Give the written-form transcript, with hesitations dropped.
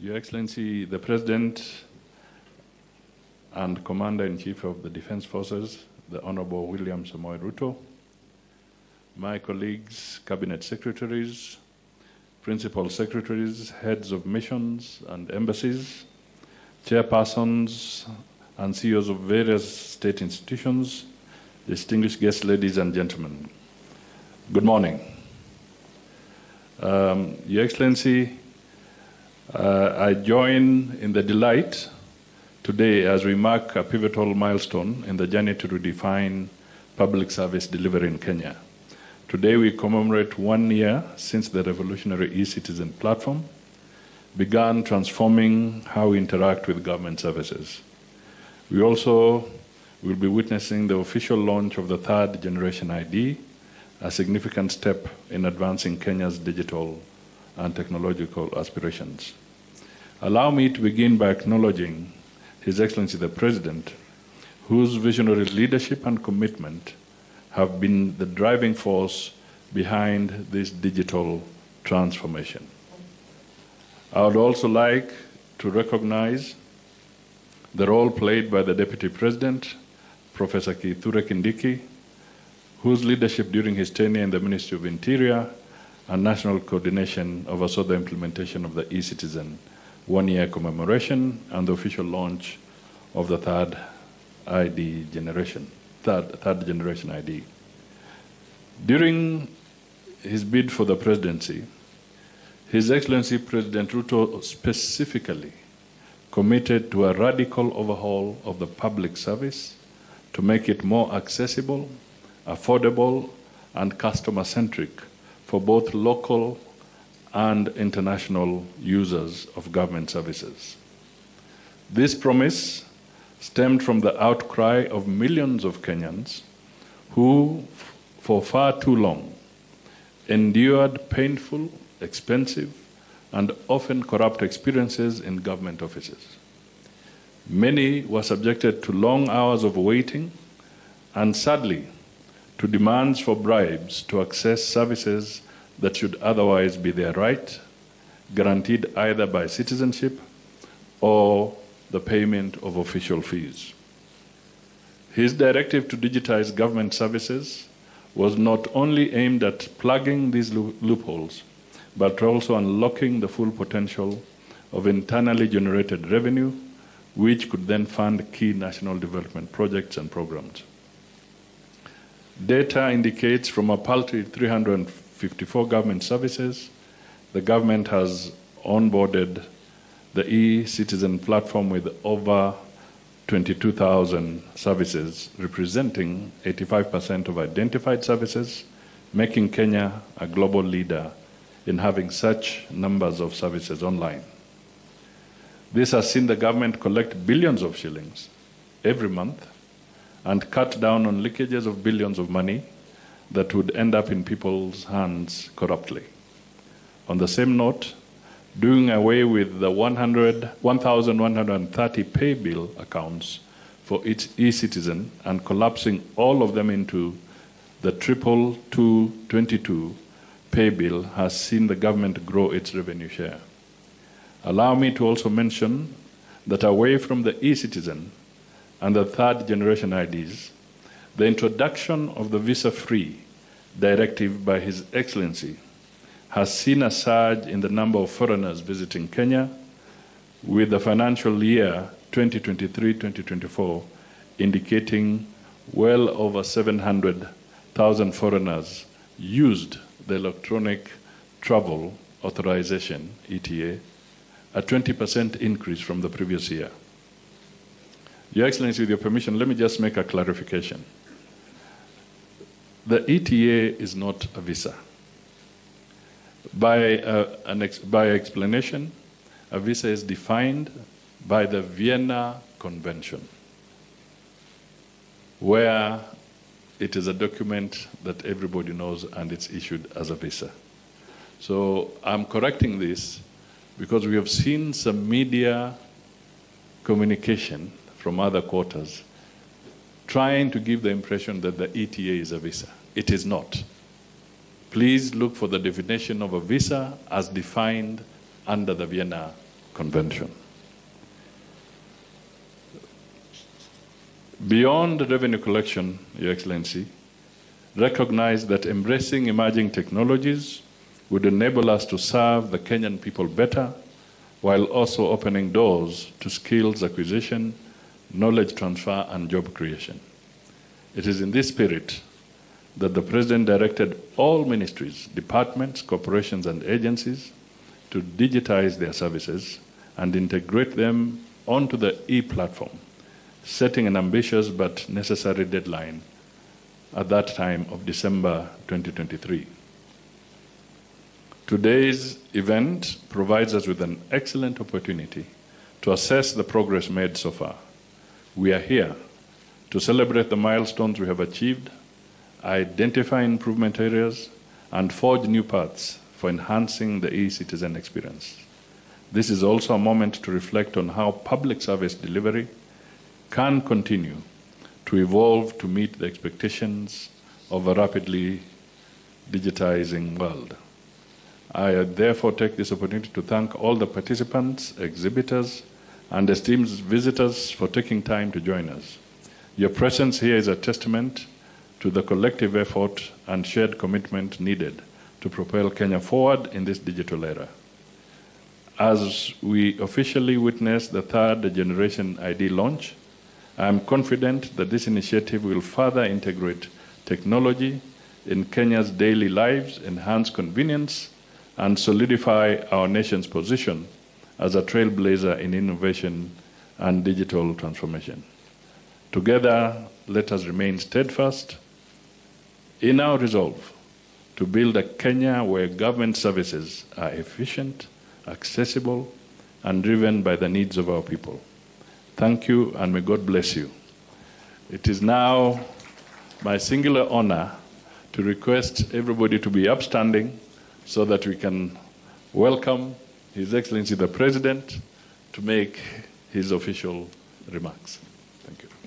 Your Excellency, the President and Commander-in-Chief of the Defense Forces, the Honorable William Samoei Ruto, my colleagues, Cabinet Secretaries, Principal Secretaries, Heads of Missions and Embassies, Chairpersons and CEOs of various state institutions, distinguished guests, ladies and gentlemen. Good morning. Your Excellency, I join in the delight today as we mark a pivotal milestone in the journey to redefine public service delivery in Kenya. Today we commemorate 1 year since the revolutionary e-Citizen platform began transforming how we interact with government services. We also will be witnessing the official launch of the third generation ID, a significant step in advancing Kenya's digital and technological aspirations. Allow me to begin by acknowledging His Excellency the President, whose visionary leadership and commitment have been the driving force behind this digital transformation. I would also like to recognize the role played by the Deputy President, Professor Kithure Kindiki, whose leadership during his tenure in the Ministry of Interior and National Coordination oversaw the implementation of the e-Citizen 1 year commemoration and the official launch of the third generation ID. During his bid for the presidency, His Excellency President Ruto specifically committed to a radical overhaul of the public service to make it more accessible, affordable, and customer-centric for both local and international users of government services. This promise stemmed from the outcry of millions of Kenyans who, for far too long, endured painful, expensive, and often corrupt experiences in government offices. Many were subjected to long hours of waiting and, sadly, to demands for bribes to access services that should otherwise be their right, guaranteed either by citizenship or the payment of official fees. His directive to digitize government services was not only aimed at plugging these loopholes, but also unlocking the full potential of internally generated revenue, which could then fund key national development projects and programs. Data indicates from a paltry 354 government services, the government has onboarded the e-Citizen platform with over 22,000 services, representing 85% of identified services, making Kenya a global leader in having such numbers of services online. This has seen the government collect billions of shillings every month and cut down on leakages of billions of money that would end up in people's hands corruptly. On the same note, doing away with the 1,130 pay bill accounts for its e-Citizen and collapsing all of them into the 22222 pay bill has seen the government grow its revenue share. Allow me to also mention that away from the e-Citizen and the third generation IDs, the introduction of the visa-free directive by His Excellency has seen a surge in the number of foreigners visiting Kenya, with the financial year 2023-2024 indicating well over 700,000 foreigners used the electronic travel authorization, ETA, a 20% increase from the previous year. Your Excellency, with your permission, let me just make a clarification. The ETA is not a visa. By explanation, a visa is defined by the Vienna Convention, where it is a document that everybody knows and it's issued as a visa. So I'm correcting this because we have seen some media communication from other quarters trying to give the impression that the ETA is a visa. It is not. Please look for the definition of a visa as defined under the Vienna convention. Beyond revenue collection, Your Excellency, recognize that embracing emerging technologies would enable us to serve the Kenyan people better, while also opening doors to skills acquisition, knowledge transfer, and job creation. It is in this spirit that the President directed all ministries, departments, corporations, and agencies to digitize their services and integrate them onto the e-platform, setting an ambitious but necessary deadline at that time of December 2023. Today's event provides us with an excellent opportunity to assess the progress made so far. We are here to celebrate the milestones we have achieved, identify improvement areas, and forge new paths for enhancing the e-citizen experience. This is also a moment to reflect on how public service delivery can continue to evolve to meet the expectations of a rapidly digitizing world. I therefore take this opportunity to thank all the participants, exhibitors, and esteemed visitors for taking time to join us. Your presence here is a testament to the collective effort and shared commitment needed to propel Kenya forward in this digital era. As we officially witness the third generation ID launch, I am confident that this initiative will further integrate technology in Kenya's daily lives, enhance convenience, and solidify our nation's position as a trailblazer in innovation and digital transformation. Together, let us remain steadfast in our resolve to build a Kenya where government services are efficient, accessible, and driven by the needs of our people. Thank you, and may God bless you. It is now my singular honor to request everybody to be upstanding so that we can welcome His Excellency the President to make his official remarks. Thank you.